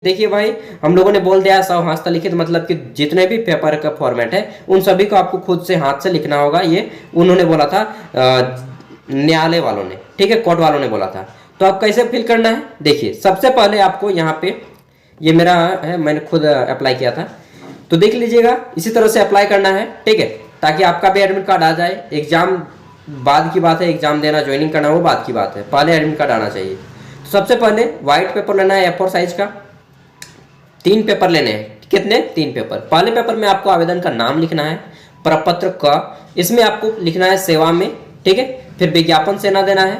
देखिए भाई, हम लोगों ने बोल दिया सब हाथ से लिखित, मतलब कि जितने भी पेपर का फॉर्मेट है उन सभी को आपको खुद से हाथ से लिखना होगा। ये उन्होंने बोला था न्यायालय वालों ने, ठीक है, कोर्ट वालों ने बोला था। तो आप कैसे फिल करना है, देखिए सबसे पहले आपको यहाँ पे, ये मेरा है, मैंने खुद अप्लाई किया था, तो देख लीजिएगा इसी तरह से अप्लाई करना है, ठीक है, ताकि आपका भी एडमिट कार्ड आ जाए। एग्जाम बाद की बात है, एग्जाम देना ज्वाइनिंग करना वो बात की बात है, पहले एडमिट कार्ड आना चाहिए। तो सबसे पहले व्हाइट पेपर लेना है A4 साइज का, 3 पेपर लेने हैं। कितने? 3 पेपर। पहले पेपर में आपको आवेदन का नाम लिखना है, प्रपत्र का, इसमें आपको लिखना है सेवा में, ठीक है, फिर विज्ञापन सेना देना है,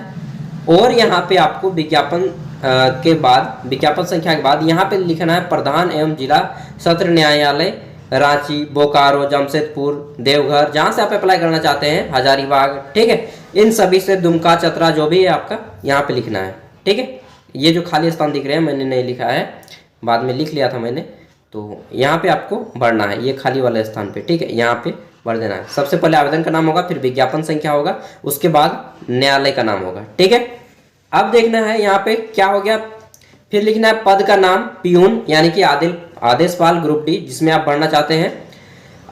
और यहाँ पे आपको विज्ञापन के बाद, विज्ञापन संख्या के बाद यहाँ पे लिखना है प्रधान एवं जिला सत्र न्यायालय रांची, बोकारो, जमशेदपुर, देवघर, जहाँ से आप अप्लाई करना चाहते हैं, हजारीबाग, ठीक है, इन सभी से दुमका, चतरा, जो भी है आपका यहाँ पे लिखना है, ठीक है। ये जो खाली स्थान दिख रहे हैं मैंने नहीं लिखा है, बाद में लिख लिया था मैंने, तो यहाँ पे आपको भरना है ये खाली वाले स्थान पे, ठीक है, यहाँ पे भर देना है। सबसे पहले आवेदन का नाम होगा, फिर विज्ञापन संख्या होगा, उसके बाद न्यायालय का नाम होगा, ठीक है। अब देखना है यहाँ पे क्या हो गया, फिर लिखना है पद का नाम पियून, यानी कि आदेशपाल ग्रुप डी, जिसमें आप भरना चाहते हैं।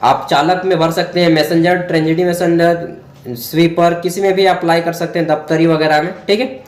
आप चालक में भर सकते हैं, मैसेंजर, ट्रेंजेडी मैसेंजर, स्वीपर, किसी में भी अप्लाई कर सकते हैं, दफ्तरी वगैरह में, ठीक है।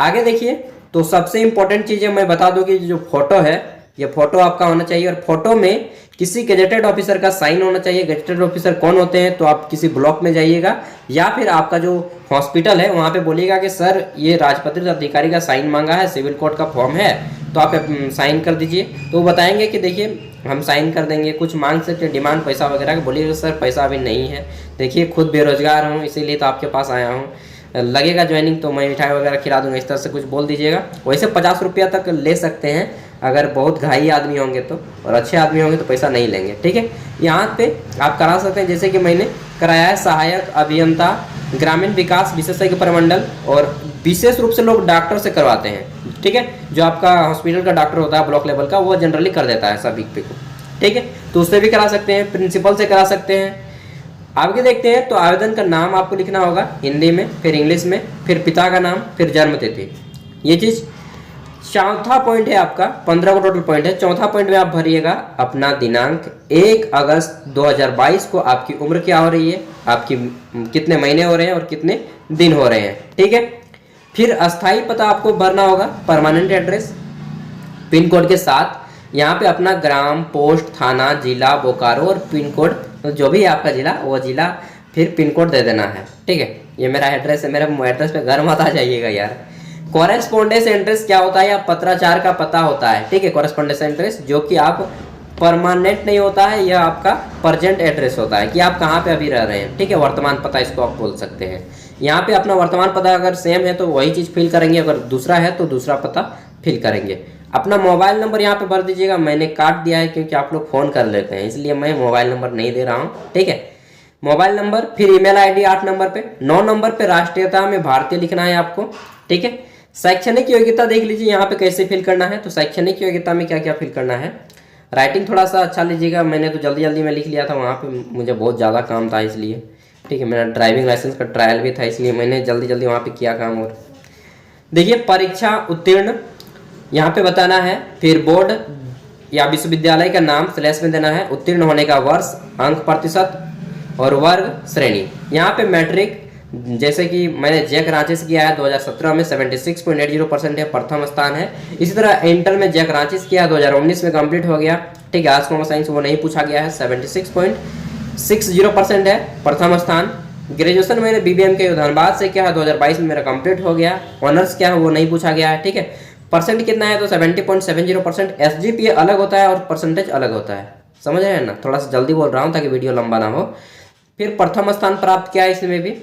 आगे देखिए, तो सबसे इंपॉर्टेंट चीज़ें मैं बता दूं कि जो फोटो है, ये फोटो आपका होना चाहिए, और फोटो में किसी गजेटेड ऑफिसर का साइन होना चाहिए। गजेटेड ऑफिसर कौन होते हैं, तो आप किसी ब्लॉक में जाइएगा या फिर आपका जो हॉस्पिटल है वहाँ पे बोलिएगा कि सर ये राजपत्रित अधिकारी का साइन मांगा है, सिविल कोर्ट का फॉर्म है, तो आप साइन कर दीजिए। तो वो बताएंगे कि देखिए हम साइन कर देंगे, कुछ मांग सकते हैं डिमांड पैसा वगैरह का, बोलिएगा सर पैसा अभी नहीं है, देखिए खुद बेरोजगार हूँ इसीलिए तो आपके पास आया हूँ, लगेगा ज्वाइनिंग तो मैं मिठाई वगैरह खिला दूंगा, इस तरह से कुछ बोल दीजिएगा। वैसे 50 रुपया तक ले सकते हैं अगर बहुत घाई आदमी होंगे तो, और अच्छे आदमी होंगे तो पैसा नहीं लेंगे, ठीक है। यहाँ पे आप करा सकते हैं, जैसे कि मैंने कराया है सहायक अभियंता ग्रामीण विकास विशेषज्ञ प्रमंडल, और विशेष रूप से लोग डॉक्टर से करवाते हैं, ठीक है, जो आपका हॉस्पिटल का डॉक्टर होता है ब्लॉक लेवल का, वो जनरली कर देता है सभी पे को, ठीक है, तो उससे भी करा सकते हैं, प्रिंसिपल से करा सकते हैं। आगे देखते हैं, तो आवेदन का नाम आपको लिखना होगा हिंदी में, फिर इंग्लिश में, फिर पिता का नाम, फिर जन्म तिथि, ये चीज़। चौथा पॉइंट है आपका, 15 को टोटल पॉइंट है, चौथा पॉइंट में आप भरिएगा अपना दिनांक, 1 अगस्त 2022 को आपकी उम्र क्या हो रही है, आपकी कितने महीने हो रहे हैं और कितने दिन हो रहे हैं, ठीक है। फिर अस्थाई पता आपको भरना होगा, परमानेंट एड्रेस, पिन कोड के साथ, यहाँ पे अपना ग्राम, पोस्ट, थाना, जिला, बोकारो, और पिन कोड, तो जो भी है आपका जिला वो जिला, फिर पिन कोड दे देना है, ठीक है। ये मेरा एड्रेस है, मेरे एड्रेस पे घर मत आ जाइएगा यार। कॉरेस्पॉन्डेंस एड्रेस क्या होता है, या पत्राचार का पता होता है, ठीक है, कॉरेस्पॉन्डेंस एड्रेस, जो कि आप परमानेंट नहीं होता है, यह आपका प्रेजेंट एड्रेस होता है कि आप कहाँ पे अभी रह रहे हैं, ठीक है, वर्तमान पता इसको आप बोल सकते हैं। यहाँ पे अपना वर्तमान पता अगर सेम है तो वही चीज़ फिल करेंगे, अगर दूसरा है तो दूसरा पता फिल करेंगे। अपना मोबाइल नंबर यहाँ पे भर दीजिएगा, मैंने काट दिया है क्योंकि आप लोग फ़ोन कर लेते हैं, इसलिए मैं मोबाइल नंबर नहीं दे रहा हूँ, ठीक है। मोबाइल नंबर, फिर ईमेल आईडी 8 नंबर पे, 9 नंबर पे राष्ट्रीयता में भारतीय लिखना है आपको, ठीक है। शैक्षणिक योग्यता देख लीजिए यहाँ पे कैसे फिल करना है, तो शैक्षणिक योग्यता में क्या क्या फिल करना है। राइटिंग थोड़ा सा अच्छा लीजिएगा, मैंने तो जल्दी जल्दी में लिख लिया था, वहाँ पे मुझे बहुत ज़्यादा काम था इसलिए, ठीक है, मेरा ड्राइविंग लाइसेंस का ट्रायल भी था इसलिए मैंने जल्दी जल्दी वहाँ पे किया काम। और देखिए परीक्षा उत्तीर्ण यहाँ पे बताना है, फिर बोर्ड या विश्वविद्यालय का नाम स्लैश में देना है, उत्तीर्ण होने का वर्ष, अंक प्रतिशत और वर्ग श्रेणी। यहाँ पे मैट्रिक, जैसे कि मैंने जैक रांची से किया है 2017 में 76.80% है, प्रथम स्थान है। इसी तरह इंटर में जैक रांची से किया 2019 में कंप्लीट हो गया, ठीक है, आर्ट्स कॉमर्स साइंस वो नहीं पूछा गया है, 76.60% है, प्रथम स्थान। ग्रेजुएशन मैंने बीबीएम के धनबाद से किया है 2022 में, मेरा कंप्लीट हो गया। ऑनर्स क्या है वो नहीं पूछा गया है, ठीक है। परसेंट कितना है तो 70.70%। SGPA अलग होता है और परसेंटेज अलग होता है, समझ रहे हैं ना, थोड़ा सा जल्दी बोल रहा हूँ ताकि वीडियो लंबा ना हो। फिर प्रथम स्थान प्राप्त किया है इसमें भी।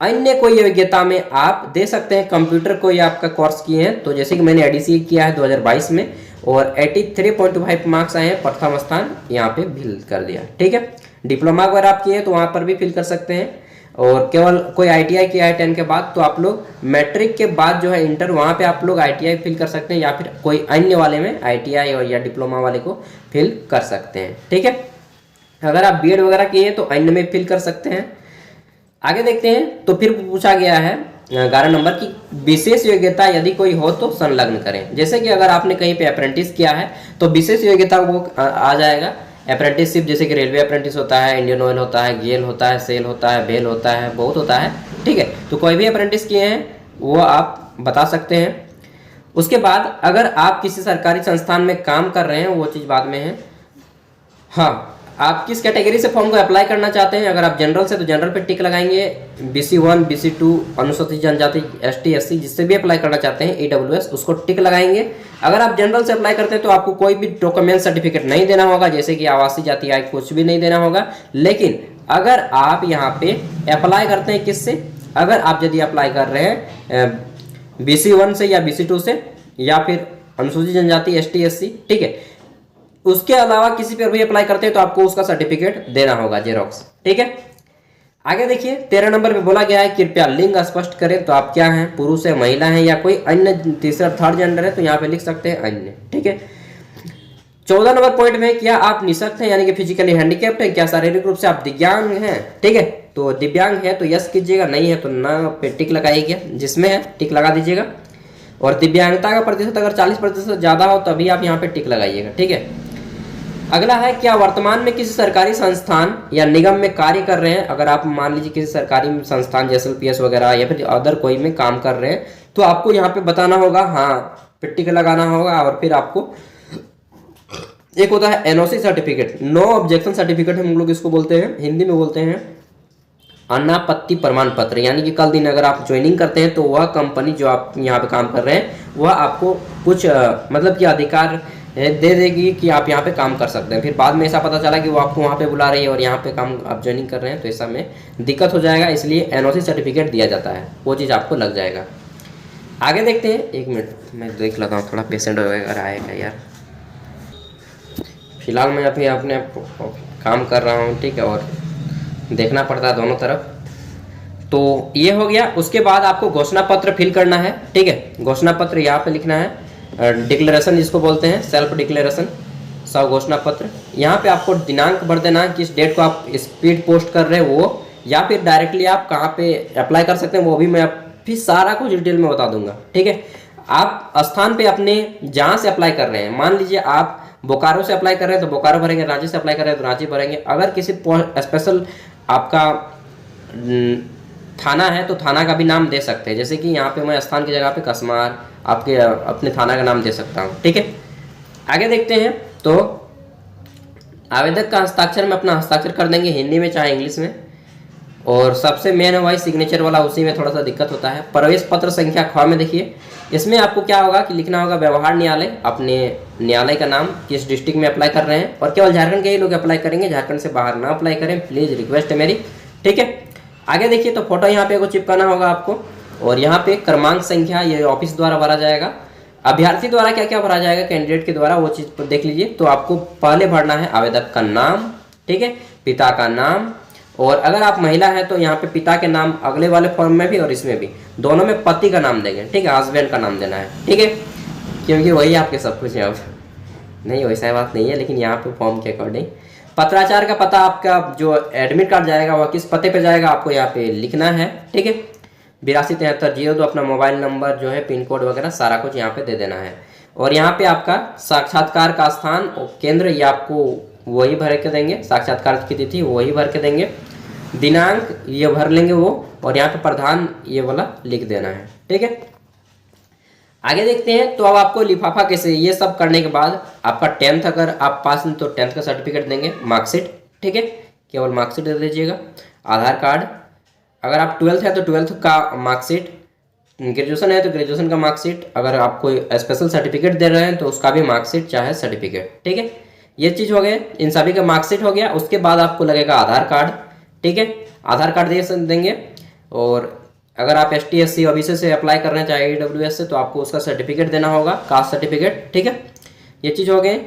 अन्य कोई योग्यता में आप दे सकते हैं, कंप्यूटर कोई आपका कोर्स किए हैं तो जैसे कि मैंने ADC किया है 2022 में और 83.25 मार्क्स आए हैं, प्रथम स्थान यहाँ पे फिल कर दिया, ठीक है। डिप्लोमा अगर आप किए हैं तो वहाँ पर भी फिल कर सकते हैं, और केवल कोई ITI किया है 10 के बाद तो आप लोग मैट्रिक के बाद जो है इंटर, वहाँ पे आप लोग ITI फिल कर सकते हैं, या फिर कोई अन्य वाले में ITI और या डिप्लोमा वाले को फिल कर सकते हैं, ठीक है। अगर आप BEd वगैरह किए हैं तो अन्य में फिल कर सकते हैं। आगे देखते हैं, तो फिर पूछा गया है 11 नंबर की विशेष योग्यता यदि कोई हो तो संलग्न करें। जैसे कि अगर आपने कहीं पे अप्रेंटिस किया है तो विशेष योग्यता वो आ जाएगा। अप्रेंटिसशिप जैसे कि रेलवे अप्रेंटिस होता है, इंडियन ऑयल होता है, गेल होता है, सेल होता है, बेल होता है, बहुत होता है, ठीक है। तो कोई भी अप्रेंटिस किए हैं वो आप बता सकते हैं। उसके बाद अगर आप किसी सरकारी संस्थान में काम कर रहे हैं, वो चीज़ बाद में है। हाँ, आप किस कैटेगरी से फॉर्म को अप्लाई करना चाहते हैं। अगर आप जनरल से तो जनरल पे टिक लगाएंगे, BC1 BC2 अनुसूचित जनजाति ST SC जिससे भी अप्लाई करना चाहते हैं EWS उसको टिक लगाएंगे। अगर आप जनरल से अप्लाई करते हैं तो आपको कोई भी डॉक्यूमेंट सर्टिफिकेट नहीं देना होगा, जैसे कि आवासीय जाति आय कुछ भी नहीं देना होगा। लेकिन अगर आप यहाँ पे अप्लाई करते हैं किससे, अगर आप यदि अप्लाई कर रहे हैं BC1 से या BC2 से या फिर अनुसूचित जनजाति ST SC, ठीक है, उसके अलावा किसी पर भी अप्लाई करते हैं तो आपको उसका सर्टिफिकेट देना होगा, जेरोक्स, ठीक है। आगे देखिए 13 नंबर पे बोला गया है कृपया लिंग स्पष्ट करें। तो आप क्या हैं, पुरुष है, महिला है या कोई अन्य तीसरा थर्ड जेंडर है, तो यहाँ पे लिख सकते हैं अन्य, ठीक है। 14 नंबर पॉइंट में क्या आप निःशक्त हैं यानी कि फिजिकली हैंडीकैप्ड है, क्या शारीरिक रूप से आप दिव्यांग हैं, ठीक है। तो दिव्यांग है तो यस कीजिएगा, नहीं है तो ना पे टिक लगाइएगा, जिसमें है टिक लगा दीजिएगा। और दिव्यांगता का प्रतिशत अगर 40% ज़्यादा हो तभी आप यहाँ पे टिक लगाइएगा, ठीक है। अगला है क्या वर्तमान में किसी सरकारी संस्थान या निगम में कार्य कर रहे हैं। अगर आप मान लीजिए किसी सरकारी संस्थान जैसे PS वगैरह या फिर अदर कोई में काम कर रहे हैं तो आपको यहाँ पे बताना होगा, हाँ टिक लगाना होगा। और फिर आपको एक होता है NOC certificate, no objection certificate हम लोग इसको बोलते हैं, हिंदी में बोलते हैं अनापत्ति प्रमाण पत्र। यानी कि कल दिन अगर आप ज्वाइनिंग करते हैं तो वह कंपनी जो आप यहाँ पे काम कर रहे हैं वह आपको कुछ मतलब कि अधिकार दे देगी कि आप यहाँ पे काम कर सकते हैं। फिर बाद में ऐसा पता चला कि वो आपको वहाँ पे बुला रही है और यहाँ पे काम आप ज्वाइनिंग कर रहे हैं तो ऐसा में दिक्कत हो जाएगा, इसलिए NOC सर्टिफिकेट दिया जाता है, वो चीज़ आपको लग जाएगा। आगे देखते हैं, एक मिनट मैं देख लेता हूँ, थोड़ा पेशेंट वगैरह आएगा यार। फिलहाल मैं अभी अपने काम कर रहा हूँ, ठीक है, और देखना पड़ता है दोनों तरफ। तो ये हो गया। उसके बाद आपको घोषणा पत्र फिल करना है, ठीक है। घोषणा पत्र यहाँ पे लिखना है, डिक्लेरेशन जिसको बोलते हैं, सेल्फ डिक्लेरेशन, स्व घोषणा पत्र। यहाँ पे आपको दिनांक भर देना है, किस डेट को आप स्पीड पोस्ट कर रहे हैं वो, या फिर डायरेक्टली आप कहाँ पे अप्लाई कर सकते हैं वो भी मैं फिर सारा कुछ डिटेल में बता दूंगा, ठीक है। आप स्थान पे अपने जहाँ से अप्लाई कर रहे हैं, मान लीजिए आप बोकारो से अप्लाई कर रहे हैं तो बोकारो भरेंगे, रांची से अप्लाई कर रहे हैं तो रांची भरेंगे। अगर किसी स्पेशल आपका थाना है तो थाना का भी नाम दे सकते हैं, जैसे कि यहाँ पे मैं स्थान की जगह पे कसमार आपके अपने थाना का नाम दे सकता हूँ, ठीक है। आगे देखते हैं, तो आवेदक का हस्ताक्षर में अपना हस्ताक्षर कर देंगे, हिंदी में चाहे इंग्लिश में। और सबसे मेन है वही सिग्नेचर वाला, उसी में थोड़ा सा दिक्कत होता है। प्रवेश पत्र संख्या 6 में देखिए, इसमें आपको क्या होगा कि लिखना होगा व्यवहार न्यायालय, अपने न्यायालय का नाम, किस डिस्ट्रिक्ट में अप्लाई कर रहे हैं। और केवल झारखंड के ही लोग अप्लाई करेंगे, झारखंड से बाहर ना अप्लाई करें, प्लीज़ रिक्वेस्ट है मेरी, ठीक है। आगे देखिए, तो फोटो यहाँ पे को चिपकाना होगा आपको, और यहाँ पे क्रमांक संख्या ये ऑफिस द्वारा भरा जाएगा। अभ्यर्थी द्वारा क्या क्या भरा जाएगा कैंडिडेट के द्वारा, वो चीज़ देख लीजिए। तो आपको पहले भरना है आवेदक का नाम, ठीक है, पिता का नाम, और अगर आप महिला हैं तो यहाँ पे पिता के नाम अगले वाले फॉर्म में भी और इसमें भी, दोनों में पति का नाम देंगे, ठीक है, हस्बैंड का नाम देना है, ठीक है, क्योंकि वही आपके सब कुछ है। अब नहीं वैसा बात नहीं है, लेकिन यहाँ पे फॉर्म के अकॉर्डिंग पत्राचार का पता, आपका जो एडमिट कार्ड जाएगा वह किस पते पे जाएगा आपको यहाँ पे लिखना है, ठीक है। 827302 अपना मोबाइल नंबर जो है, पिन कोड वगैरह सारा कुछ यहाँ पे दे देना है। और यहाँ पे आपका साक्षात्कार का स्थान और केंद्र ये आपको वही भर के देंगे, साक्षात्कार की तिथि वही भर के देंगे, दिनांक ये भर लेंगे वो, और यहाँ पे प्रधान ये वाला लिख देना है, ठीक है। आगे देखते हैं, तो अब आपको लिफाफा कैसे, ये सब करने के बाद आपका 10th अगर आप पास हैं तो 10th का सर्टिफिकेट देंगे, मार्कशीट, ठीक है, केवल मार्कशीट दे दीजिएगा। आधार कार्ड, अगर आप 12th है तो 12th का मार्कशीट, ग्रेजुएशन है तो ग्रेजुएशन का मार्कशीट, अगर आप कोई स्पेशल सर्टिफिकेट दे रहे हैं तो उसका भी मार्कशीट चाहे सर्टिफिकेट, ठीक है। ये चीज़ हो गए, इन सभी का मार्कशीट हो गया। उसके बाद आपको लगेगा आधार कार्ड, ठीक है, आधार कार्ड देंगे। और अगर आप ST SC OBC से अप्लाई कर रहे हैं चाहे EWS से, तो आपको उसका सर्टिफिकेट देना होगा, कास्ट सर्टिफिकेट, ठीक है। ये चीज़ हो गए।